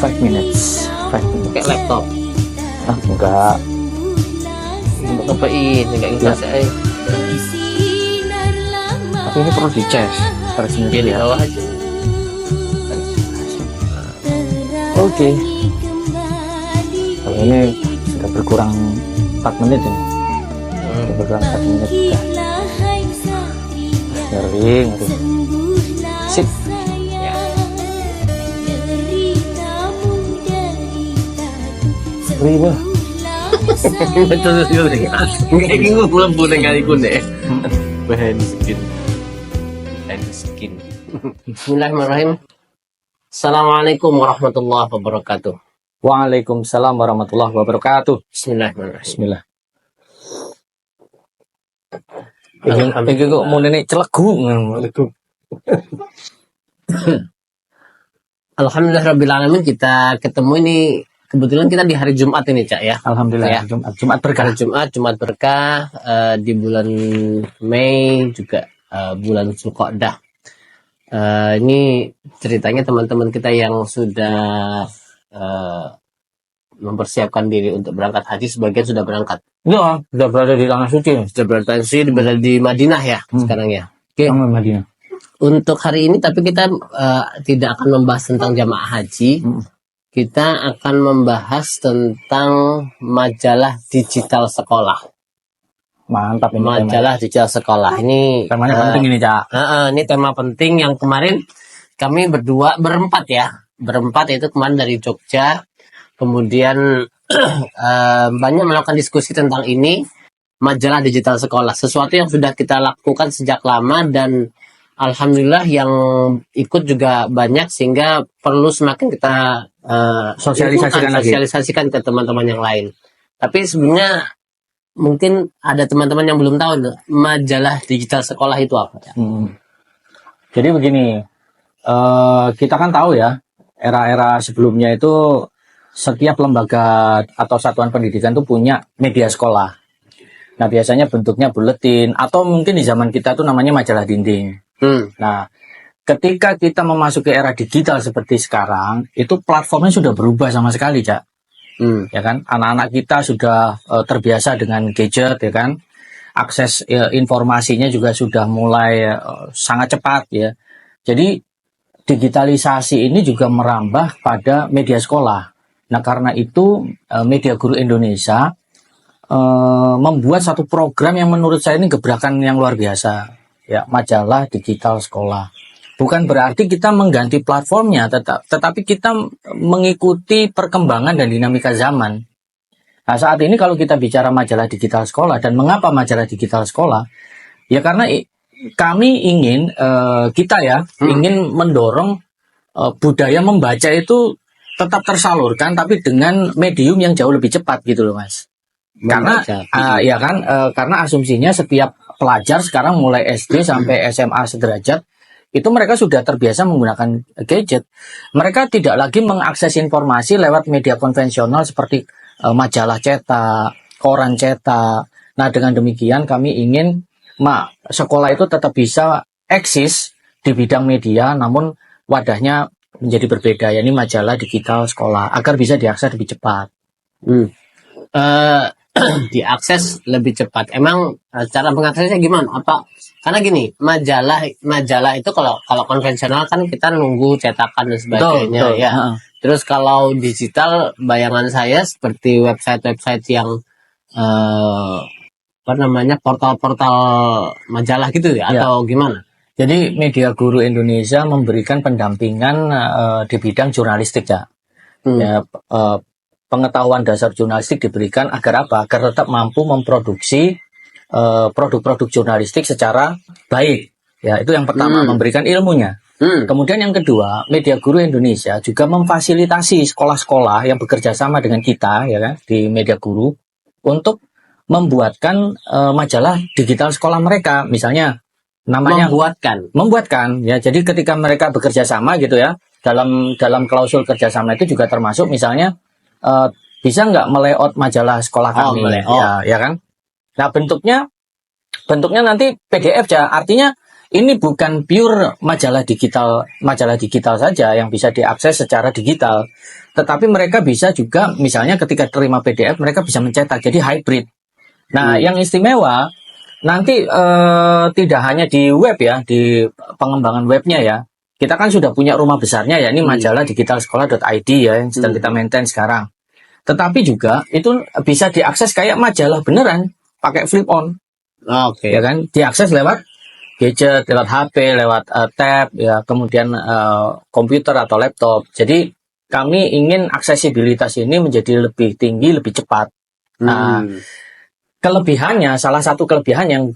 5 minutes. 5 minutes. Pakai laptop. Ah, enggak. Untuk ngepain, enggak ingin saya. Tapi ini perlu dicas. Chargingnya Dia di ya. bawah aja. Oke. Kalau ini sudah berkurang 4 menit ini. Sudah berkurang 4 menit. Ngeri. Sip. Ya. Ngeri bah. Betul sekali. Enggak ingin gue pulang kali pun deh. Behind skin. Bismillahirrahmanirrahim. Assalamualaikum warahmatullahi wabarakatuh. Waalaikumsalam warahmatullahi wabarakatuh. Bismillahirrahmanirrahim. Bismillah. Iki kok mau nenek celegu. Alhamdulillahirrahmanirrahim. Kita ketemu ini kebetulan kita di hari Jumat ini, Cak ya. Alhamdulillah Ya. Jumat berkah. Hari Jumat berkah, di bulan Mei juga bulan Zulqa'dah. Ini ceritanya teman-teman kita yang sudah mempersiapkan diri untuk berangkat haji, sebagian sudah berangkat. Ya, sudah berada di tanah suci. Sudah berada di Madinah ya sekarang ya. Oke. Sama Madinah. Untuk hari ini tapi kita tidak akan membahas tentang jamaah haji. Kita akan membahas tentang majalah digital sekolah. Mantap ini. Majalah digital sekolah ini Temanya penting ini, Cak. ini tema penting yang kemarin kami berempat itu kemarin dari Jogja, kemudian banyak melakukan diskusi tentang ini, majalah digital sekolah, sesuatu yang sudah kita lakukan sejak lama dan alhamdulillah yang ikut juga banyak, sehingga perlu semakin kita sosialisasikan ke teman-teman yang lain. Tapi sebenarnya mungkin ada teman-teman yang belum tahu majalah digital sekolah itu apa ya? Jadi begini, kita kan tahu ya, era-era sebelumnya itu setiap lembaga atau satuan pendidikan itu punya media sekolah. Nah, biasanya bentuknya buletin atau mungkin di zaman kita tuh namanya majalah dinding. Nah, ketika kita memasuki era digital seperti sekarang, itu platformnya sudah berubah sama sekali, Cak. Ya kan, anak-anak kita sudah terbiasa dengan gadget, ya kan, akses informasinya juga sudah mulai sangat cepat ya. Jadi digitalisasi ini juga merambah pada media sekolah. Nah, karena itu Media Guru Indonesia membuat satu program yang menurut saya ini gebrakan yang luar biasa, ya, majalah digital sekolah. Bukan berarti kita mengganti platformnya, tetapi kita mengikuti perkembangan dan dinamika zaman. Nah, saat ini kalau kita bicara majalah digital sekolah, dan mengapa majalah digital sekolah? Ya karena kami ingin, ingin mendorong budaya membaca itu tetap tersalurkan, tapi dengan medium yang jauh lebih cepat gitu loh, Mas. Karena, karena asumsinya setiap pelajar sekarang mulai SD sampai SMA sederajat, itu mereka sudah terbiasa menggunakan gadget. Mereka tidak lagi mengakses informasi lewat media konvensional seperti majalah cetak, koran cetak. Nah, dengan demikian kami ingin sekolah itu tetap bisa eksis di bidang media, namun wadahnya menjadi berbeda, yakni majalah digital sekolah, agar bisa diakses lebih cepat. Diakses lebih cepat. Emang cara mengaksesnya gimana? Apa? Karena gini, majalah itu kalau konvensional kan kita nunggu cetakan dan sebagainya. Betul. Ya. Terus kalau digital, bayangan saya seperti website yang portal-portal majalah gitu ya, atau gimana? Jadi Media Guru Indonesia memberikan pendampingan di bidang jurnalistik, ya. Pengetahuan dasar jurnalistik diberikan agar apa? Agar tetap mampu memproduksi produk-produk jurnalistik secara baik. Ya, itu yang pertama, memberikan ilmunya. Kemudian yang kedua, Media Guru Indonesia juga memfasilitasi sekolah-sekolah yang bekerja sama dengan kita, ya kan, di Media Guru, untuk membuatkan majalah digital sekolah mereka. Misalnya namanya membuatkan ya. Jadi ketika mereka bekerja sama gitu ya, dalam klausul kerjasama itu juga termasuk misalnya bisa nggak melayout majalah sekolah kami, ya kan? Nah, bentuknya nanti PDF ya. Artinya ini bukan pure majalah digital saja yang bisa diakses secara digital, tetapi mereka bisa juga misalnya ketika terima PDF mereka bisa mencetak, jadi hybrid. Nah, yang istimewa nanti tidak hanya di web ya, di pengembangan webnya ya. Kita kan sudah punya rumah besarnya ya, ini majalah digitalsekolah.id ya yang sedang kita maintain sekarang. Tetapi juga itu bisa diakses kayak majalah beneran, pakai flip on. Oke. Ya kan, diakses lewat gadget, lewat HP, lewat tab, ya kemudian komputer atau laptop. Jadi kami ingin aksesibilitas ini menjadi lebih tinggi, lebih cepat. Nah, kelebihannya, salah satu kelebihan yang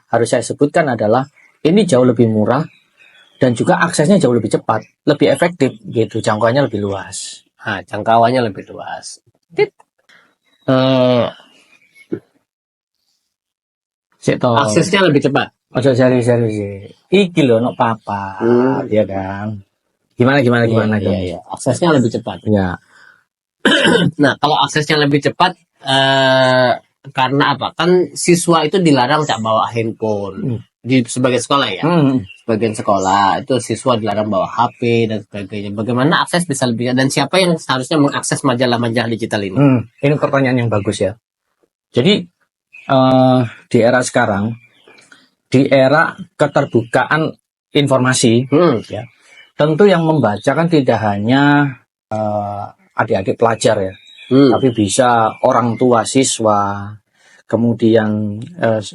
harus saya sebutkan adalah ini jauh lebih murah dan juga aksesnya jauh lebih cepat, lebih efektif gitu, jangkauannya lebih luas. Nah, jangkauannya lebih luas. Aksesnya lebih cepat. Ojo serius sih. Iki lho nok papa, ya kan. Gimana. Iya. Aksesnya lebih cepat. Ya. Nah, kalau aksesnya lebih cepat, karena apa? Kan siswa itu dilarang tak bawa handphone di sebagai sekolah ya. Sebagian sekolah itu siswa dilarang bawa HP dan sebagainya. Bagaimana akses bisa lebih, dan siapa yang seharusnya mengakses majalah-majalah digital ini? Ini pertanyaan yang bagus ya. Jadi di era sekarang, di era keterbukaan informasi, ya, tentu yang membaca kan tidak hanya adik-adik pelajar ya, tapi bisa orang tua siswa, kemudian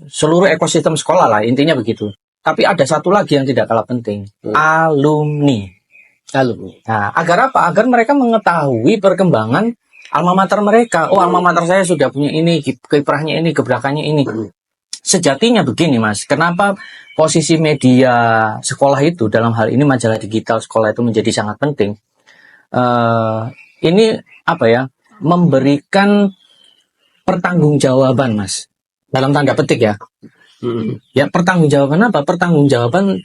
seluruh ekosistem sekolah lah, intinya begitu. Tapi ada satu lagi yang tidak kalah penting, alumni. Nah, agar apa? Agar mereka mengetahui perkembangan alma mater mereka. Oh, alma mater saya sudah punya ini, kiprahnya ini, gebrakannya ini. Sejatinya begini, Mas. Kenapa posisi media sekolah itu dalam hal ini majalah digital sekolah itu menjadi sangat penting? Ini apa ya? Memberikan pertanggungjawaban, Mas. Dalam tanda petik ya. Ya, pertanggungjawaban apa? Pertanggungjawaban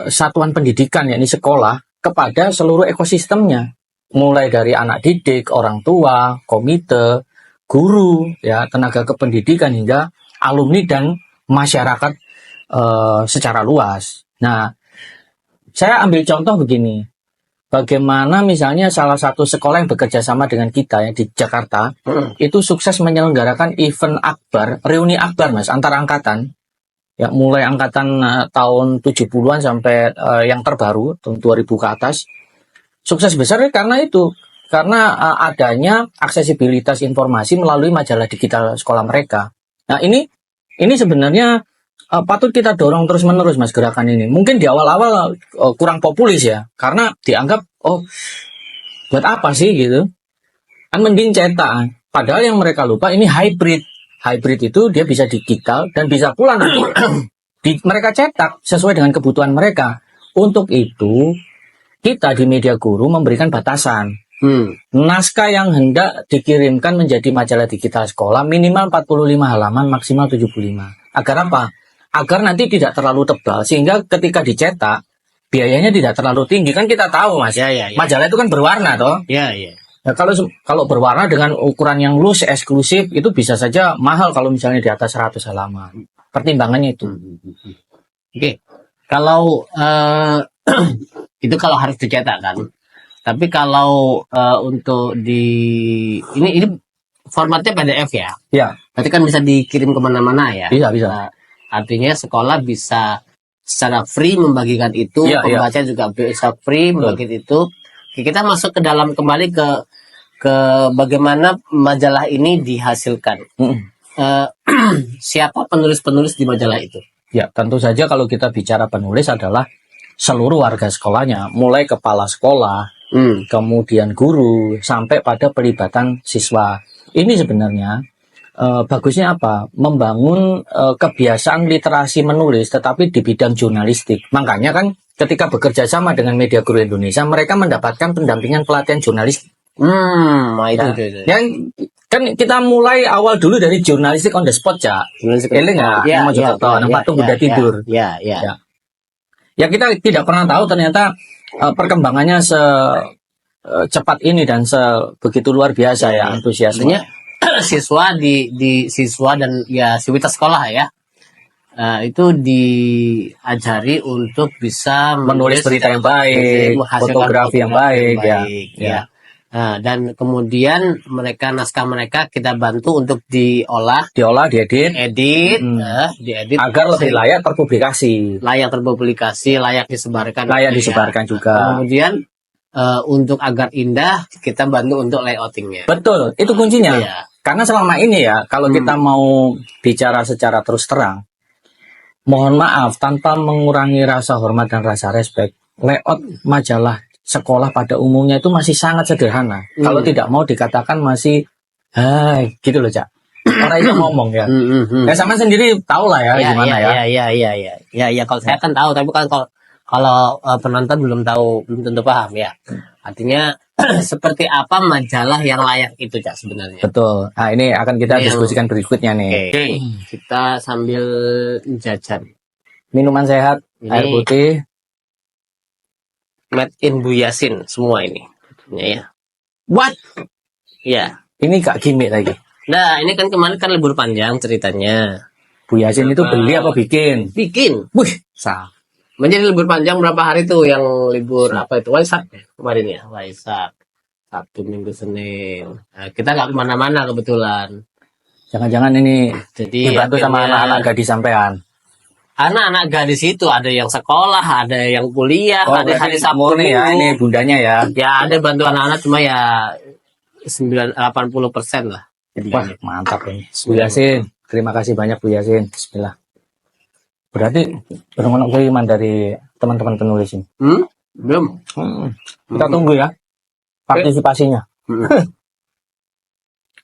satuan pendidikan, yakni sekolah, kepada seluruh ekosistemnya. Mulai dari anak didik, orang tua, komite, guru, ya, tenaga kependidikan hingga alumni dan masyarakat secara luas. Nah, saya ambil contoh begini. Bagaimana misalnya salah satu sekolah yang bekerja sama dengan kita ya di Jakarta, itu sukses menyelenggarakan event akbar, reuni akbar, Mas, antar angkatan. Ya, mulai angkatan tahun 70-an sampai yang terbaru tahun 2000 ke atas. Sukses besar karena itu. Karena adanya aksesibilitas informasi melalui majalah digital sekolah mereka. Nah, ini sebenarnya patut kita dorong terus-menerus, Mas, gerakan ini. Mungkin di awal-awal kurang populis ya, karena dianggap buat apa sih gitu. Kan mending cetak. Padahal yang mereka lupa ini hybrid. Hybrid itu dia bisa digital dan bisa pula nanti mereka cetak sesuai dengan kebutuhan mereka. Untuk itu kita di Media Guru memberikan batasan. Naskah yang hendak dikirimkan menjadi majalah digital sekolah minimal 45 halaman, maksimal 75. Agar apa? Agar nanti tidak terlalu tebal, sehingga ketika dicetak biayanya tidak terlalu tinggi. Kan kita tahu, Mas, majalah itu kan berwarna toh. Nah, kalau berwarna dengan ukuran yang loose, eksklusif, itu bisa saja mahal kalau misalnya di atas 100 halaman. Pertimbangannya itu. Oke. Kalau itu kalau harus dicetak kan. Tapi kalau untuk ini formatnya PDF ya. Ya. Berarti kan bisa dikirim kemana-mana ya. Bisa. Artinya sekolah bisa secara free membagikan itu, pembaca juga bisa free membagikan itu. Kita masuk ke dalam kembali ke bagaimana majalah ini dihasilkan. Siapa penulis-penulis di majalah itu? Ya, tentu saja kalau kita bicara penulis adalah seluruh warga sekolahnya, mulai kepala sekolah, kemudian guru, sampai pada pelibatan siswa. Ini sebenarnya bagusnya apa? Membangun kebiasaan literasi menulis, tetapi di bidang jurnalistik. Makanya kan ketika bekerja sama dengan Media Guru Indonesia, mereka mendapatkan pendampingan pelatihan jurnalistik. Itu. Yang kan kita mulai awal dulu dari jurnalistik on the spot, Cak. Ini nggak? Patung Bunda Tidur. Ya, kita tidak pernah tahu ternyata perkembangannya secepat ini dan sebegitu luar biasa ya antusiasmenya. Siswa di siswa dan ya sivitas sekolah ya. itu diajari untuk bisa Menulis berita yang baik, menghasilkan fotografi yang baik, ya. ya. Nah, dan kemudian naskah mereka kita bantu untuk diolah, diedit, diedit agar lebih layak terpublikasi, layak disebarkan, disebarkan juga. Kemudian untuk agar indah kita bantu untuk layoutingnya. Betul, itu kuncinya. Ya. Karena selama ini ya, kalau kita mau bicara secara terus terang, mohon maaf, tanpa mengurangi rasa hormat dan rasa respek, layout majalah sekolah pada umumnya itu masih sangat sederhana. Kalau tidak mau dikatakan masih, hai, gitu loh, Cak. Orang itu ngomong ya. Sama sendiri tahu lah ya, gimana ya. Ya, kalau saya kan tahu, tapi kan kalau penonton belum tahu, belum tentu paham ya. Artinya seperti apa majalah yang layak itu, Cak, sebenarnya. Betul. Nah, ini akan kita diskusikan berikutnya nih. Oke. Kita sambil jajan. Minuman sehat, air putih. Made in Bu Yasin semua ini. Ya. What? Ya. Ini Kak gimmick lagi. Nah, ini kan kemarin kan libur panjang ceritanya. Bu Yasin itu beli apa bikin? Bikin. Wih, sah. Menjadi libur panjang berapa hari tuh yang libur apa itu? Waisak kemarin ya, Waisak. Sabtu, Minggu, Senin. Nah, kita nggak kemana-mana kebetulan. Jangan-jangan ini jadi dibantu sama anak-anak gadis sampean. Anak-anak gadis itu ada yang sekolah, ada yang kuliah, ada hari Sabtu nih ya, ini bundanya ya. Ya ada bantu anak-anak cuma ya 80% lah. Wah, mantap ini. Bu Yasin, terima kasih banyak Bu Yasin. Bismillah. Berarti benar-benar kiriman dari teman-teman penulis ini. Belum. Kita tunggu ya partisipasinya.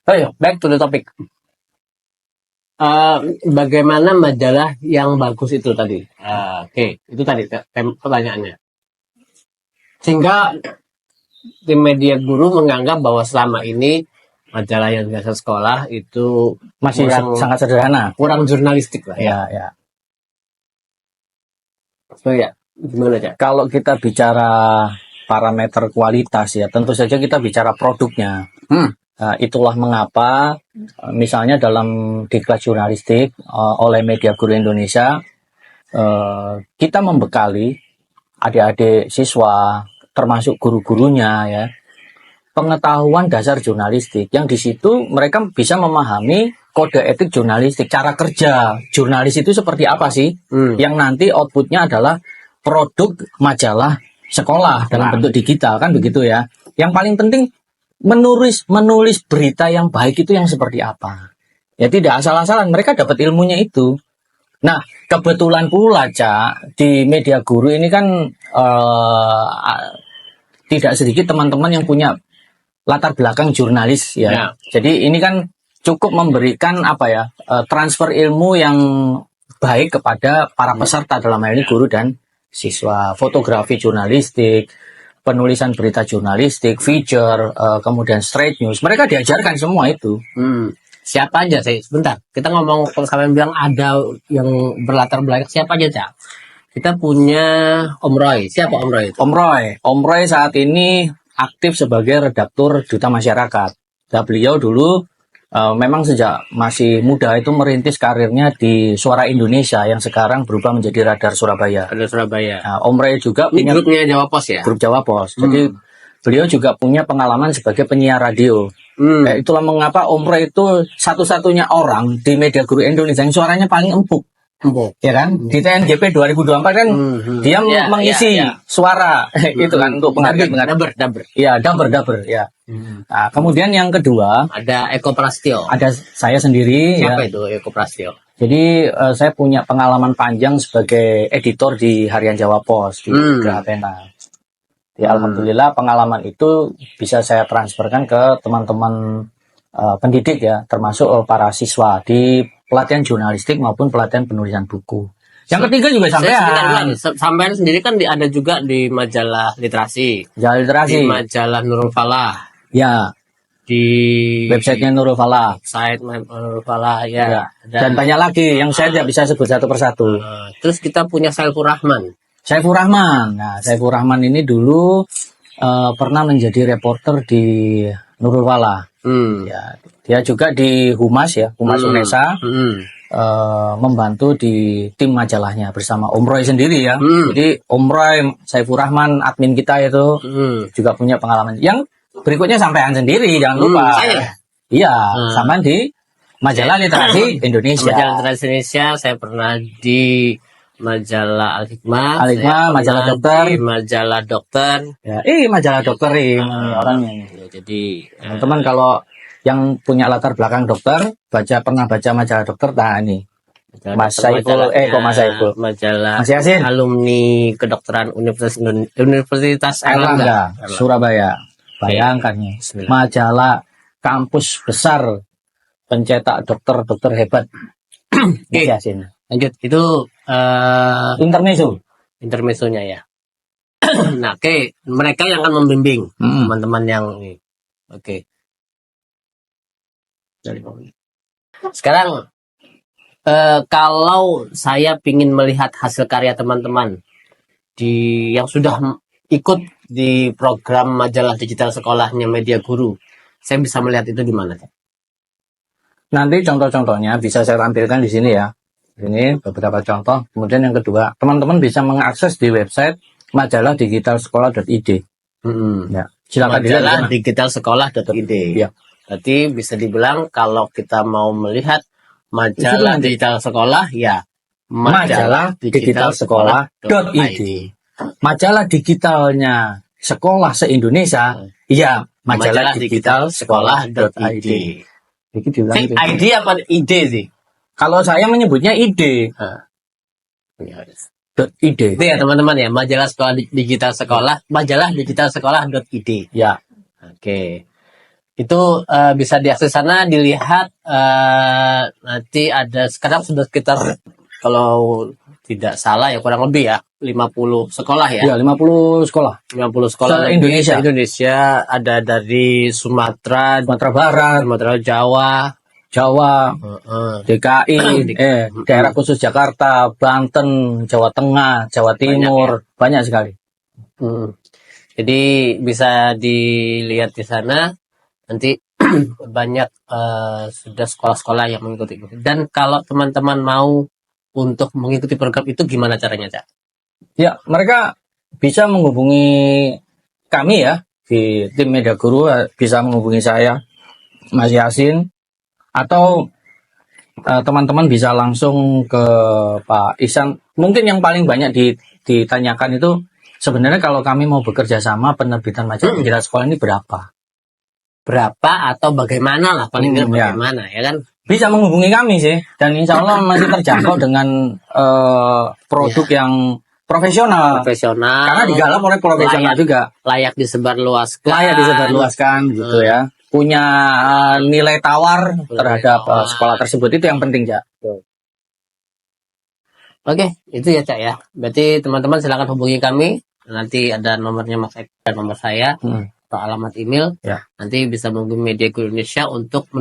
Ayo, back to the topic. Bagaimana majalah yang bagus itu tadi? Oke, itu tadi pertanyaannya. Sehingga tim media guru menganggap bahwa selama ini majalah yang biasa sekolah itu masih sangat sederhana, kurang jurnalistik lah ya. So ya, gimana ya? Kalau kita bicara parameter kualitas ya, tentu saja kita bicara produknya. Itulah mengapa misalnya dalam diklat jurnalistik oleh Media Guru Indonesia kita membekali adik-adik siswa termasuk guru-gurunya ya pengetahuan dasar jurnalistik yang di situ mereka bisa memahami kode etik jurnalistik, cara kerja jurnalis itu seperti apa sih yang nanti outputnya adalah produk majalah sekolah dalam bentuk digital kan begitu ya. Yang paling penting menulis berita yang baik itu yang seperti apa. Ya tidak asal-asalan, mereka dapat ilmunya itu. Nah, kebetulan pula, Cak, di Media Guru ini kan tidak sedikit teman-teman yang punya latar belakang jurnalis ya. Jadi ini kan cukup memberikan transfer ilmu yang baik kepada para peserta dalam hal ini guru dan siswa. Fotografi jurnalistik, penulisan berita jurnalistik, feature, kemudian straight news. Mereka diajarkan semua itu. Siapa aja sih? Sebentar. Kita ngomong kalau kalian bilang ada yang berlatar belakang siapa aja, Cak? Kita punya Om Roy. Siapa Om Roy itu? Om Roy saat ini aktif sebagai redaktur Duta Masyarakat. Nah, beliau dulu memang sejak masih muda itu merintis karirnya di Suara Indonesia yang sekarang berubah menjadi Radar Surabaya. Radar Surabaya. Nah, Om Roy juga punya grupnya Jawa Pos ya? Grup Jawa Pos. Jadi beliau juga punya pengalaman sebagai penyiar radio. Itulah mengapa Om Roy itu satu-satunya orang di Media Guru Indonesia yang suaranya paling empuk. Ya kan? Di TNGP 2024 kan dia mengisi suara itu kan untuk penghargaan. Daber. Iya, daber ya. Nah, kemudian yang kedua ada Eko Prastyo. Ada saya sendiri. Siapa itu Eko Prastyo? Jadi saya punya pengalaman panjang sebagai editor di Harian Jawa Pos di Grahapena. Ya, alhamdulillah pengalaman itu bisa saya transferkan ke teman-teman pendidik ya, termasuk para siswa di pelatihan jurnalistik maupun pelatihan penulisan buku. Yang ketiga juga sampean sendiri kan ada juga di majalah literasi. Di majalah Nurul Falah. Ya. Di websitenya Nurul Falah. Nurul Falah ya. Dan banyak lagi yang saya tidak bisa sebut satu persatu. Terus kita punya Saiful Rahman. Nah, Saiful Rahman ini dulu pernah menjadi reporter di Nurul Falah. Ya, dia juga di Humas ya, Humas UNESA. membantu di tim majalahnya bersama Om Roy sendiri ya. Hmm. Jadi Om Roy Saifur Rahman admin kita itu juga punya pengalaman. Yang berikutnya sampean sendiri jangan lupa. Saya? Iya, sampean di majalah literasi Indonesia. Majalah literasi Indonesia, saya pernah di majalah Al-Hikmah, Al-Hikmah, saya majalah pernah dokter. di majalah dokter. Ya, majalah dokter ini orangnya. Ya, jadi Teman-teman kalau yang punya latar belakang dokter, pernah baca majalah dokter, nah ini majalah Mas dokter, Saiful, kok Mas Saiful? majalah Mas Yasin? alumni kedokteran Universitas Erlangga, Surabaya. Bayangkan nih, Bismillah. majalah kampus besar pencetak dokter-dokter hebat. Mas Yasin. Lanjut, itu Intermezzo. intermezzonya ya. Nah, oke, mereka yang akan membimbing teman-teman yang ini. Oke. Sekarang kalau saya ingin melihat hasil karya teman-teman yang sudah ikut di program majalah digital sekolahnya Media Guru, saya bisa melihat itu di mana? Nanti contoh-contohnya bisa saya tampilkan di sini ya. Ini beberapa contoh. Kemudian yang kedua, teman-teman bisa mengakses di website majalahdigitalsekolah.id. Ya, silakan dilihat di sana. Majalahdigitalsekolah.id. Ya. Berarti bisa dibilang kalau kita mau melihat majalah nanti. digital sekolah, ya majalahdigitalsekolah.id. Majalah digitalnya sekolah se-Indonesia, ya majalahdigitalsekolah.id. Ini diulangi. ID apa ide sih? Kalau saya menyebutnya ide. .id. Itu ya teman-teman ya, majalah sekolah digital sekolah, majalah digital sekolah.id. Ya. Oke. Itu bisa diakses sana, dilihat nanti ada sekarang sudah sekitar kalau tidak salah ya kurang lebih ya 50 sekolah ya. Ya, 50 sekolah. 50 sekolah Se-Indonesia. Indonesia ada dari Sumatera Barat, Sumatera, Jawa, DKI, daerah khusus Jakarta, Banten, Jawa Tengah, Jawa Timur, banyak sekali. Jadi bisa dilihat di sana. Nanti banyak sudah sekolah-sekolah yang mengikuti. Dan kalau teman-teman mau untuk mengikuti program itu gimana caranya, Cak? Ya, mereka bisa menghubungi kami ya di tim Media Guru, bisa menghubungi saya, Mas Yasin, atau teman-teman bisa langsung ke Pak Ihsan. Mungkin yang paling banyak ditanyakan itu sebenarnya kalau kami mau bekerja sama penerbitan majalah digital sekolah ini berapa atau bagaimana lah paling tidak ya. bagaimana ya kan? Bisa menghubungi kami sih, dan insya Allah masih terjangkau dengan produk yang profesional. Karena digarap oleh profesional juga. Layak disebarluaskan gitu ya. Punya nilai tawar terhadap sekolah tersebut, itu yang penting, Cak. Oke, itu ya, Cak ya. Berarti teman-teman silakan hubungi kami. Nanti ada nomornya Mas Eko dan nomor saya. Atau alamat email, ya. Nanti bisa menghubungi Media Guru Indonesia untuk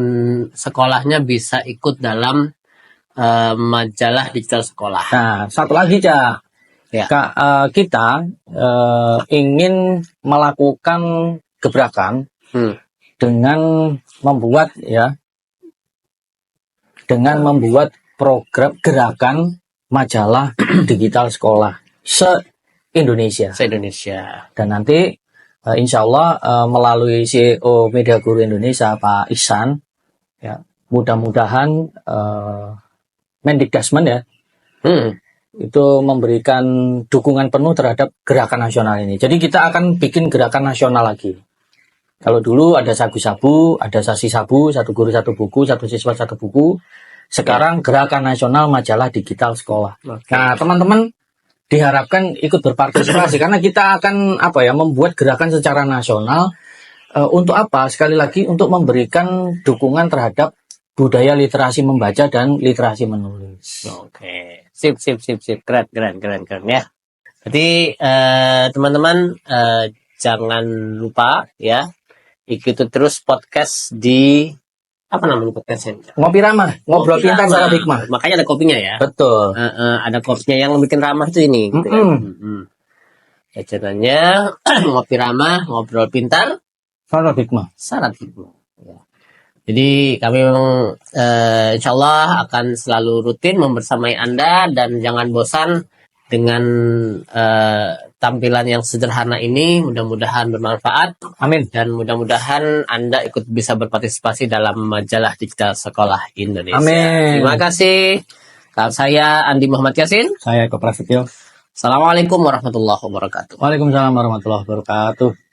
sekolahnya bisa ikut dalam majalah digital sekolah. Nah, satu lagi, Cak. Ya. Kita ingin melakukan gebrakan dengan membuat program gerakan majalah digital sekolah se-Indonesia. Dan nanti insya Allah melalui CEO Media Guru Indonesia Pak Ihsan, ya, mudah-mudahan Mendikdasmen ya itu memberikan dukungan penuh terhadap gerakan nasional ini. Jadi kita akan bikin gerakan nasional lagi. Kalau dulu ada sagu-sabu, ada sasi sabu, satu guru satu buku, satu siswa satu buku. Sekarang gerakan nasional majalah digital sekolah. Nah, teman-teman diharapkan ikut berpartisipasi karena kita akan membuat gerakan secara nasional untuk apa? Sekali lagi untuk memberikan dukungan terhadap budaya literasi membaca dan literasi menulis. Oke, sip, keren ya. Jadi teman-teman jangan lupa ya ikuti terus podcast di apa namanya podcastnya? Ngopi Ramah, ngobrol pintar sama hikmah. Makanya ada kopinya ya. Betul. Ada kopinya yang bikin ramah itu ini. Gitu ya. Channelnya Ngopi Ramah, ngobrol pintar, syarat hikmah. syarat hikmah. Ya. Jadi kami memang insya Allah akan selalu rutin membersamai Anda dan jangan bosan dengan tampilan yang sederhana ini. Mudah-mudahan bermanfaat Amin. dan mudah-mudahan Anda ikut bisa berpartisipasi dalam majalah digital sekolah Indonesia. Amin. Terima kasih. Saya Andi Muhammad Yasin. Saya Eko Prasetyo. Assalamualaikum warahmatullahi wabarakatuh. Waalaikumsalam warahmatullahi wabarakatuh.